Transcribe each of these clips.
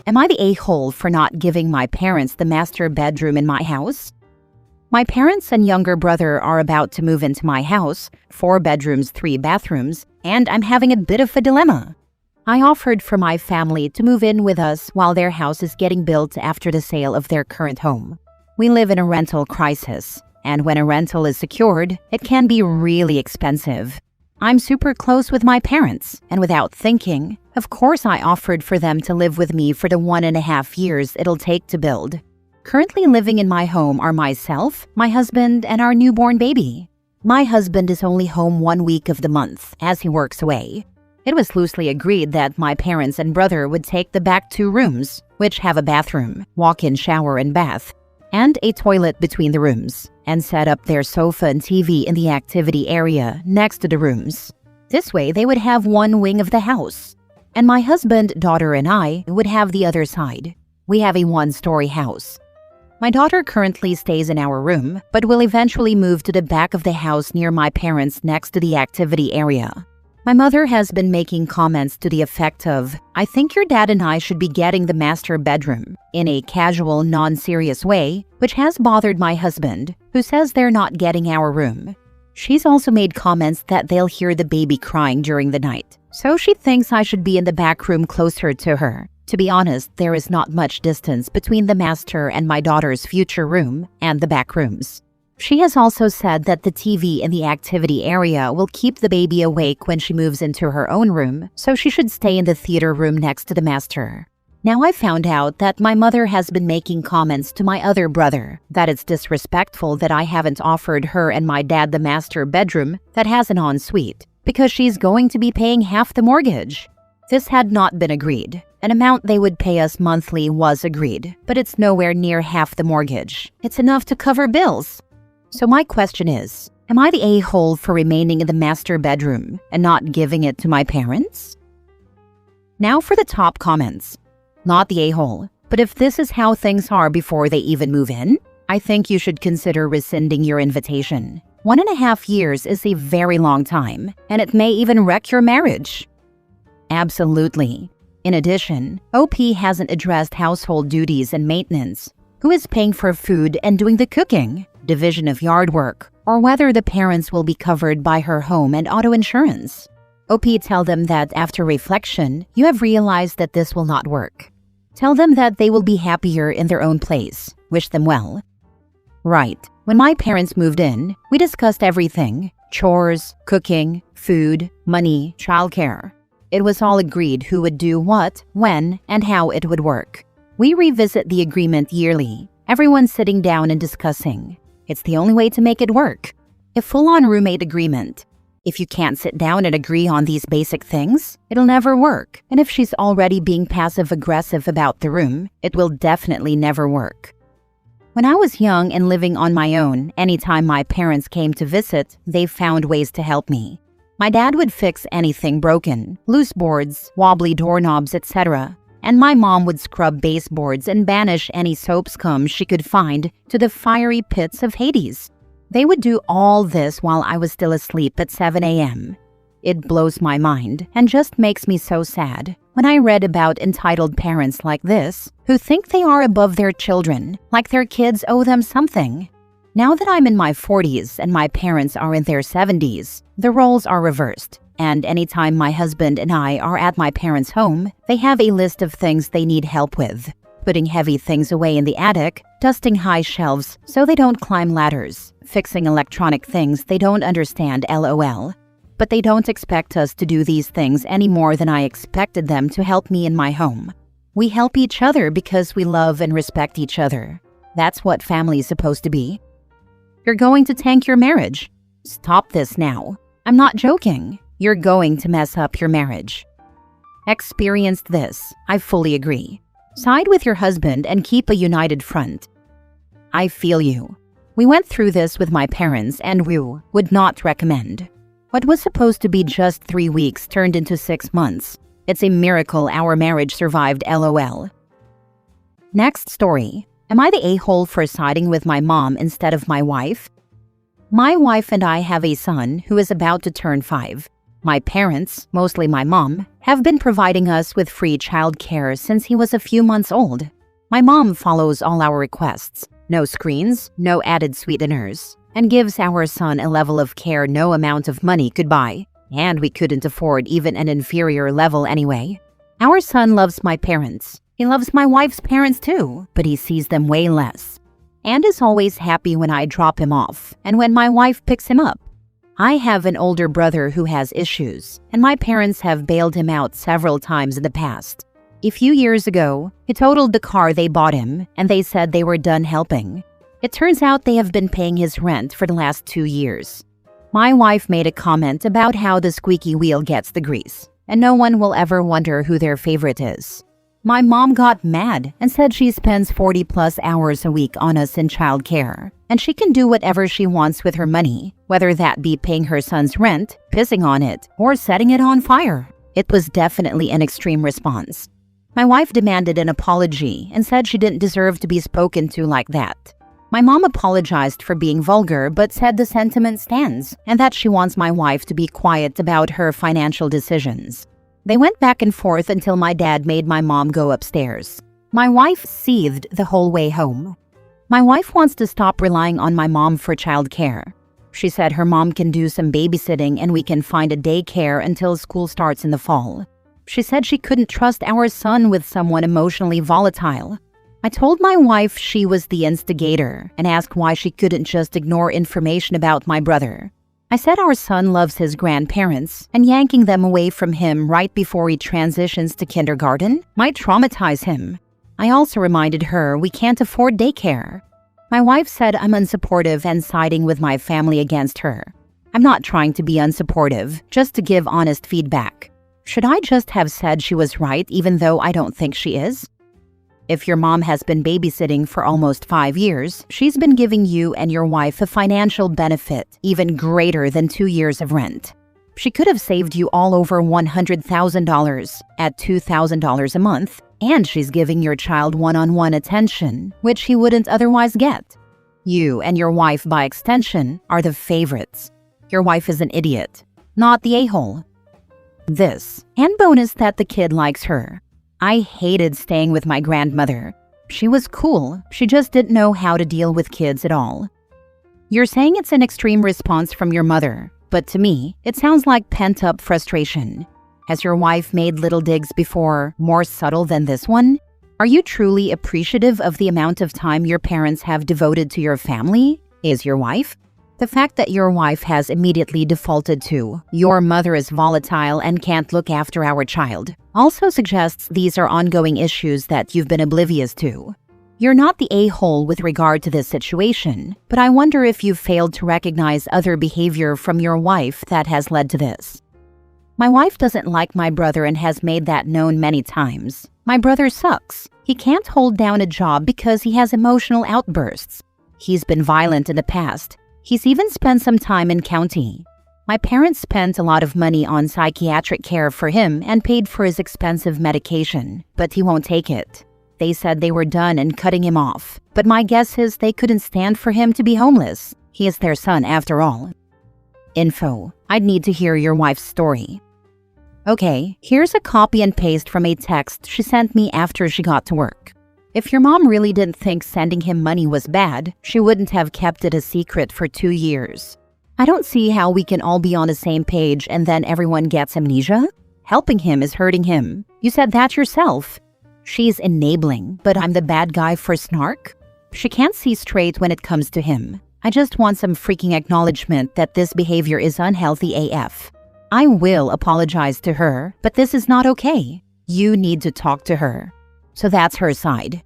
Am I the a-hole for not giving my parents the master bedroom in my house? My parents and younger brother are about to move into my house, 4 bedrooms, 3 bathrooms, and I'm having a bit of a dilemma. I offered for my family to move in with us while their house is getting built after the sale of their current home. We live in a rental crisis, and when a rental is secured, it can be really expensive. I'm super close with my parents, and without thinking, of course I offered for them to live with me for the 1.5 years it'll take to build. Currently living in my home are myself, my husband, and our newborn baby. My husband is only home 1 week of the month, as he works away. It was loosely agreed that my parents and brother would take the back 2 rooms, which have a bathroom, walk-in shower and bath, and a toilet between the rooms, and set up their sofa and TV in the activity area next to the rooms. This way, they would have one wing of the house, and my husband, daughter, and I would have the other side. We have a 1-story house. My daughter currently stays in our room, but will eventually move to the back of the house near my parents next to the activity area. My mother has been making comments to the effect of, "I think your dad and I should be getting the master bedroom," in a casual, non-serious way, which has bothered my husband, who says they're not getting our room. She's also made comments that they'll hear the baby crying during the night, so she thinks I should be in the back room closer to her. To be honest, there is not much distance between the master and my daughter's future room and the back rooms. She has also said that the TV in the activity area will keep the baby awake when she moves into her own room, so she should stay in the theater room next to the master. Now I found out that my mother has been making comments to my other brother that it's disrespectful that I haven't offered her and my dad the master bedroom that has an ensuite, because she's going to be paying half the mortgage. This had not been agreed. An amount they would pay us monthly was agreed, but it's nowhere near half the mortgage. It's enough to cover bills. So my question is, am I the a-hole for remaining in the master bedroom and not giving it to my parents? Now for the top comments. Not the a-hole, but if this is how things are before they even move in, I think you should consider rescinding your invitation. 1.5 years is a very long time, and it may even wreck your marriage. Absolutely. In addition, OP hasn't addressed household duties and maintenance. Who is paying for food and doing the cooking, division of yard work, or whether the parents will be covered by her home and auto insurance? OP, tell them that after reflection, you have realized that this will not work. Tell them that they will be happier in their own place. Wish them well. Right. When my parents moved in, we discussed everything: chores, cooking, food, money, childcare. It was all agreed who would do what, when, and how it would work. We revisit the agreement yearly, everyone sitting down and discussing. It's the only way to make it work. A full-on roommate agreement. If you can't sit down and agree on these basic things, it'll never work. And if she's already being passive-aggressive about the room, it will definitely never work. When I was young and living on my own, anytime my parents came to visit, they found ways to help me. My dad would fix anything broken, loose boards, wobbly doorknobs, etc. And my mom would scrub baseboards and banish any soap scum she could find to the fiery pits of Hades. They would do all this while I was still asleep at 7 a.m. It blows my mind and just makes me so sad when I read about entitled parents like this who think they are above their children, like their kids owe them something. Now that I'm in my 40s and my parents are in their 70s, the roles are reversed. And anytime my husband and I are at my parents' home, they have a list of things they need help with. Putting heavy things away in the attic, dusting high shelves so they don't climb ladders, fixing electronic things they don't understand, LOL. But they don't expect us to do these things any more than I expected them to help me in my home. We help each other because we love and respect each other. That's what family is supposed to be. You're going to tank your marriage. Stop this now. I'm not joking. You're going to mess up your marriage. Experienced this. I fully agree. Side with your husband and keep a united front. I feel you. We went through this with my parents and we would not recommend. What was supposed to be just 3 weeks turned into 6 months. It's a miracle our marriage survived, LOL. Next story. Am I the a-hole for siding with my mom instead of my wife? My wife and I have a son who is about to turn 5. My parents, mostly my mom, have been providing us with free childcare since he was a few months old. My mom follows all our requests, no screens, no added sweeteners, and gives our son a level of care no amount of money could buy, and we couldn't afford even an inferior level anyway. Our son loves my parents. He loves my wife's parents too, but he sees them way less, and is always happy when I drop him off and when my wife picks him up. I have an older brother who has issues, and my parents have bailed him out several times in the past. A few years ago, he totaled the car they bought him, and they said they were done helping. It turns out they have been paying his rent for the last 2 years. My wife made a comment about how the squeaky wheel gets the grease, and no one will ever wonder who their favorite is. My mom got mad and said she spends 40+ hours a week on us in childcare, and she can do whatever she wants with her money, whether that be paying her son's rent, pissing on it, or setting it on fire. It was definitely an extreme response. My wife demanded an apology and said she didn't deserve to be spoken to like that. My mom apologized for being vulgar but said the sentiment stands and that she wants my wife to be quiet about her financial decisions. They went back and forth until my dad made my mom go upstairs. My wife seethed the whole way home. My wife wants to stop relying on my mom for childcare. She said her mom can do some babysitting and we can find a daycare until school starts in the fall. She said she couldn't trust our son with someone emotionally volatile. I told my wife she was the instigator and asked why she couldn't just ignore information about my brother. I said our son loves his grandparents, and yanking them away from him right before he transitions to kindergarten might traumatize him. I also reminded her we can't afford daycare. My wife said I'm unsupportive and siding with my family against her. I'm not trying to be unsupportive, just to give honest feedback. Should I just have said she was right even though I don't think she is? If your mom has been babysitting for almost 5 years, she's been giving you and your wife a financial benefit even greater than 2 years of rent. She could have saved you all over $100,000 at $2,000 a month, and she's giving your child one-on-one attention, which he wouldn't otherwise get. You and your wife, by extension, are the favorites. Your wife is an idiot, not the a-hole. This, and bonus that the kid likes her. I hated staying with my grandmother. She was cool, she just didn't know how to deal with kids at all. You're saying it's an extreme response from your mother, but to me, it sounds like pent-up frustration. Has your wife made little digs before, more subtle than this one? Are you truly appreciative of the amount of time your parents have devoted to your family? Is your wife? The fact that your wife has immediately defaulted to, your mother is volatile and can't look after our child, also suggests these are ongoing issues that you've been oblivious to. You're not the a-hole with regard to this situation, but I wonder if you've failed to recognize other behavior from your wife that has led to this. My wife doesn't like my brother and has made that known many times. My brother sucks. He can't hold down a job because he has emotional outbursts. He's been violent in the past. He's even spent some time in county. My parents spent a lot of money on psychiatric care for him and paid for his expensive medication, but he won't take it. They said they were done and cutting him off, but my guess is they couldn't stand for him to be homeless. He is their son after all. Info: I'd need to hear your wife's story. Okay, here's a copy and paste from a text she sent me after she got to work. If your mom really didn't think sending him money was bad, she wouldn't have kept it a secret for 2 years. I don't see how we can all be on the same page and then everyone gets amnesia. Helping him is hurting him. You said that yourself. She's enabling, but I'm the bad guy for snark? She can't see straight when it comes to him. I just want some freaking acknowledgement that this behavior is unhealthy AF. I will apologize to her, but this is not okay. You need to talk to her. So that's her side.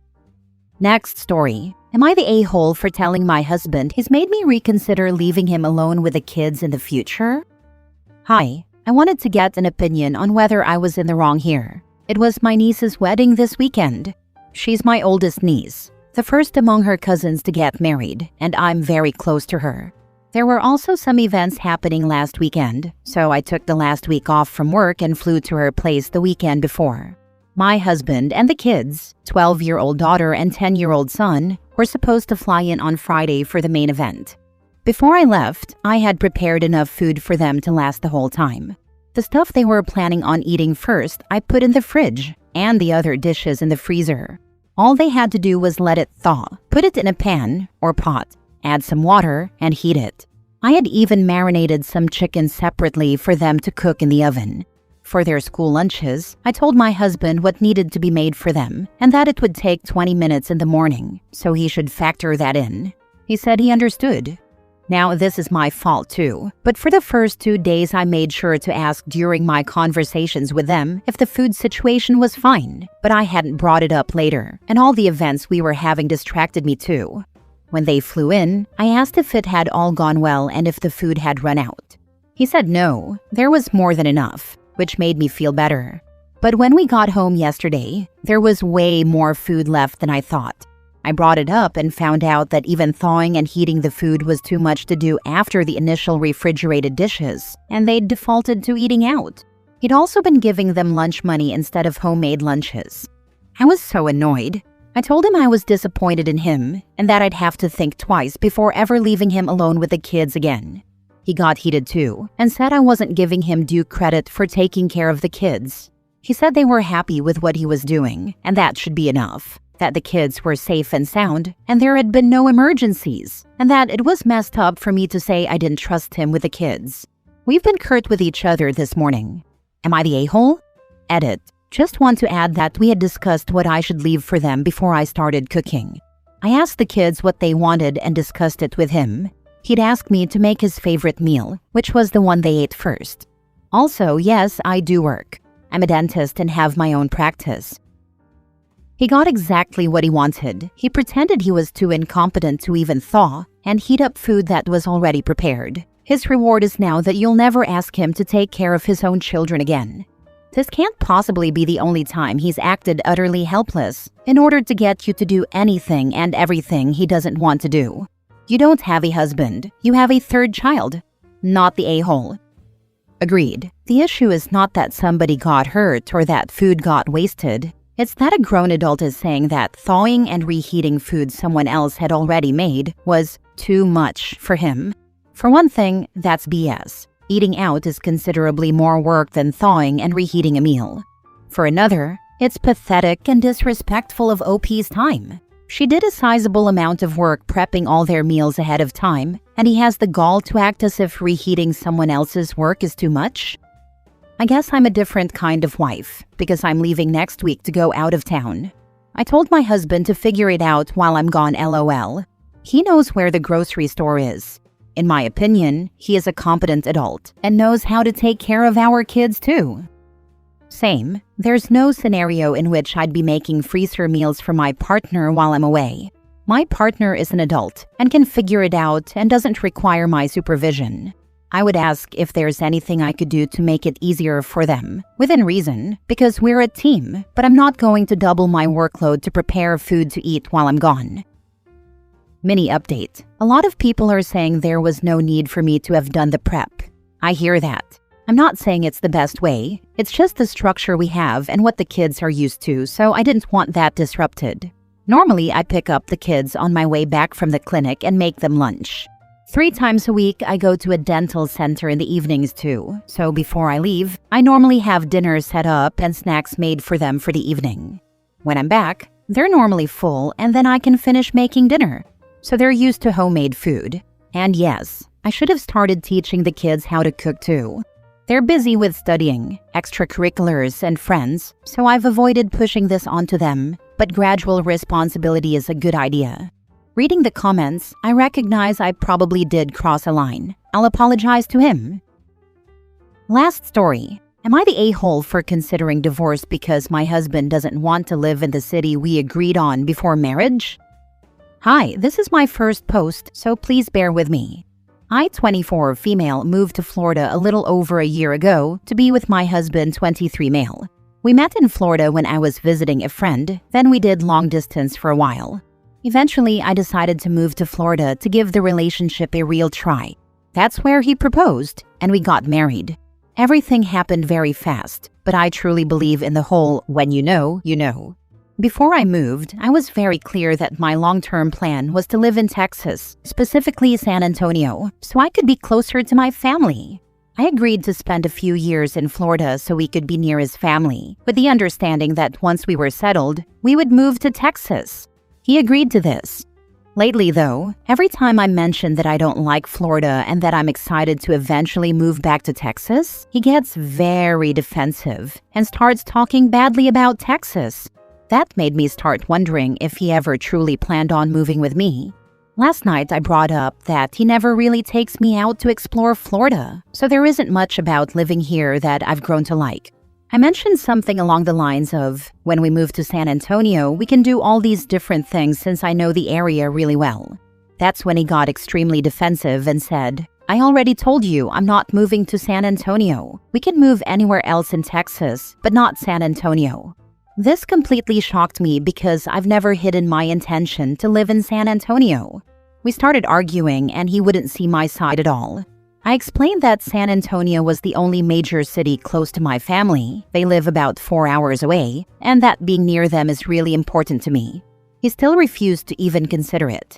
Next story. Am I the a-hole for telling my husband he's made me reconsider leaving him alone with the kids in the future? Hi, I wanted to get an opinion on whether I was in the wrong here. It was my niece's wedding this weekend. She's my oldest niece, the first among her cousins to get married, and I'm very close to her. There were also some events happening last weekend, so I took the last week off from work and flew to her place the weekend before. My husband and the kids, 12-year-old daughter and 10-year-old son, were supposed to fly in on Friday for the main event. Before I left, I had prepared enough food for them to last the whole time. The stuff they were planning on eating first, I put in the fridge, and the other dishes in the freezer. All they had to do was let it thaw, put it in a pan or pot, add some water, and heat it. I had even marinated some chicken separately for them to cook in the oven. For their school lunches, I told my husband what needed to be made for them and that it would take 20 minutes in the morning, so he should factor that in. He said he understood. Now, this is my fault too, but for the first 2 days I made sure to ask during my conversations with them if the food situation was fine, but I hadn't brought it up later, and all the events we were having distracted me too. When they flew in, I asked if it had all gone well and if the food had run out. He said no, there was more than enough, which made me feel better. But when we got home yesterday, there was way more food left than I thought. I brought it up and found out that even thawing and heating the food was too much to do after the initial refrigerated dishes, and they'd defaulted to eating out. He'd also been giving them lunch money instead of homemade lunches. I was so annoyed. I told him I was disappointed in him and that I'd have to think twice before ever leaving him alone with the kids again. He got heated too and said I wasn't giving him due credit for taking care of the kids. He said they were happy with what he was doing, and that should be enough. That the kids were safe and sound, and there had been no emergencies, and that it was messed up for me to say I didn't trust him with the kids. We've been curt with each other this morning. Am I the a-hole? Edit. Just want to add that we had discussed what I should leave for them before I started cooking. I asked the kids what they wanted and discussed it with him. He'd asked me to make his favorite meal, which was the one they ate first. Also, yes, I do work. I'm a dentist and have my own practice. He got exactly what he wanted. He pretended he was too incompetent to even thaw and heat up food that was already prepared. His reward is now that you'll never ask him to take care of his own children again. This can't possibly be the only time he's acted utterly helpless in order to get you to do anything and everything he doesn't want to do. You don't have a husband. You have a third child, not the a-hole. Agreed. The issue is not that somebody got hurt or that food got wasted. It's that a grown adult is saying that thawing and reheating food someone else had already made was too much for him. For one thing, that's BS. Eating out is considerably more work than thawing and reheating a meal. For another, it's pathetic and disrespectful of OP's time. She did a sizable amount of work prepping all their meals ahead of time, and he has the gall to act as if reheating someone else's work is too much? I guess I'm a different kind of wife, because I'm leaving next week to go out of town. I told my husband to figure it out while I'm gone LOL. He knows where the grocery store is. In my opinion, he is a competent adult and knows how to take care of our kids too. Same, there's no scenario in which I'd be making freezer meals for my partner while I'm away. My partner is an adult and can figure it out and doesn't require my supervision. I would ask if there's anything I could do to make it easier for them, within reason, because we're a team, but I'm not going to double my workload to prepare food to eat while I'm gone. Mini update. A lot of people are saying there was no need for me to have done the prep. I hear that. I'm not saying it's the best way. It's just the structure we have and what the kids are used to, so I didn't want that disrupted. Normally, I pick up the kids on my way back from the clinic and make them lunch. 3 times a week, I go to a dental center in the evenings too, so before I leave, I normally have dinner set up and snacks made for them for the evening. When I'm back, they're normally full and then I can finish making dinner, so they're used to homemade food. And yes, I should have started teaching the kids how to cook too. They're busy with studying, extracurriculars, and friends, so I've avoided pushing this onto them, but gradual responsibility is a good idea. Reading the comments, I recognize I probably did cross a line. I'll apologize to him. Last story. Am I the a-hole for considering divorce because my husband doesn't want to live in the city we agreed on before marriage? Hi, this is my first post, so please bear with me. I, 24 female, moved to Florida a little over a year ago to be with my husband, 23 male. We met in Florida when I was visiting a friend, then we did long distance for a while. Eventually, I decided to move to Florida to give the relationship a real try. That's where he proposed, and we got married. Everything happened very fast, but I truly believe in the whole when you know, you know. Before I moved, I was very clear that my long-term plan was to live in Texas, specifically San Antonio, so I could be closer to my family. I agreed to spend a few years in Florida so we could be near his family, with the understanding that once we were settled, we would move to Texas. He agreed to this. Lately, though, every time I mention that I don't like Florida and that I'm excited to eventually move back to Texas, he gets very defensive and starts talking badly about Texas. That made me start wondering if he ever truly planned on moving with me. Last night, I brought up that he never really takes me out to explore Florida, so there isn't much about living here that I've grown to like. I mentioned something along the lines of, when we move to San Antonio, we can do all these different things since I know the area really well. That's when he got extremely defensive and said, I already told you I'm not moving to San Antonio. We can move anywhere else in Texas, but not San Antonio. This completely shocked me because I've never hidden my intention to live in San Antonio. We started arguing and he wouldn't see my side at all. I explained that San Antonio was the only major city close to my family. They live about 4 hours away, and that being near them is really important to me. He still refused to even consider it.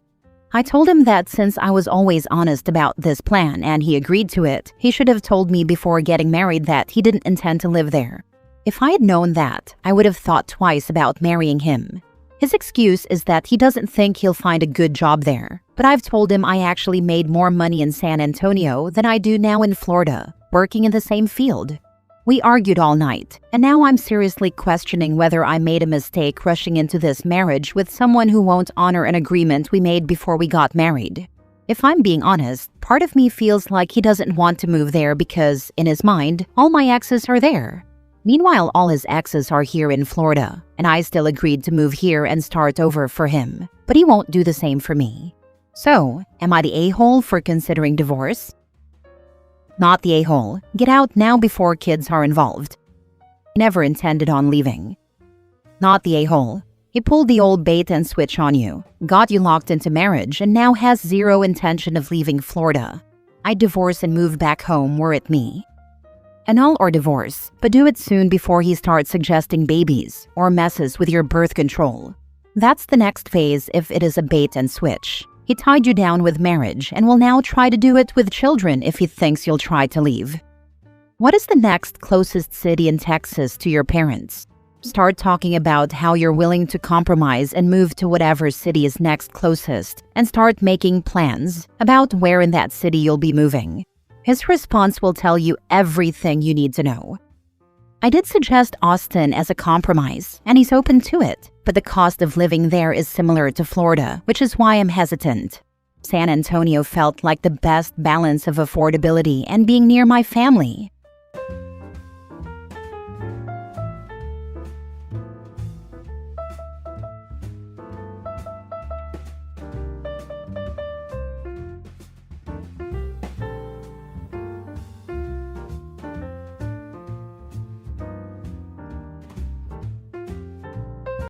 I told him that since I was always honest about this plan and he agreed to it, he should have told me before getting married that he didn't intend to live there. If I had known that, I would have thought twice about marrying him. His excuse is that he doesn't think he'll find a good job there. But I've told him I actually made more money in San Antonio than I do now in Florida, working in the same field. We argued all night, and now I'm seriously questioning whether I made a mistake rushing into this marriage with someone who won't honor an agreement we made before we got married. If I'm being honest, part of me feels like he doesn't want to move there because, in his mind, all my exes are there. Meanwhile, all his exes are here in Florida, and I still agreed to move here and start over for him, but he won't do the same for me. So, am I the a-hole for considering divorce? Not the a-hole. Get out now before kids are involved. He never intended on leaving. Not the a-hole. He pulled the old bait and switch on you, got you locked into marriage, and now has zero intention of leaving Florida. I'd divorce and move back home were it me. Annul or divorce, but do it soon before he starts suggesting babies or messes with your birth control. That's the next phase if it is a bait and switch. He tied you down with marriage and will now try to do it with children if he thinks you'll try to leave. What is the next closest city in Texas to your parents? Start talking about how you're willing to compromise and move to whatever city is next closest, and start making plans about where in that city you'll be moving. His response will tell you everything you need to know. I did suggest Austin as a compromise, and he's open to it, but the cost of living there is similar to Florida, which is why I'm hesitant. San Antonio felt like the best balance of affordability and being near my family.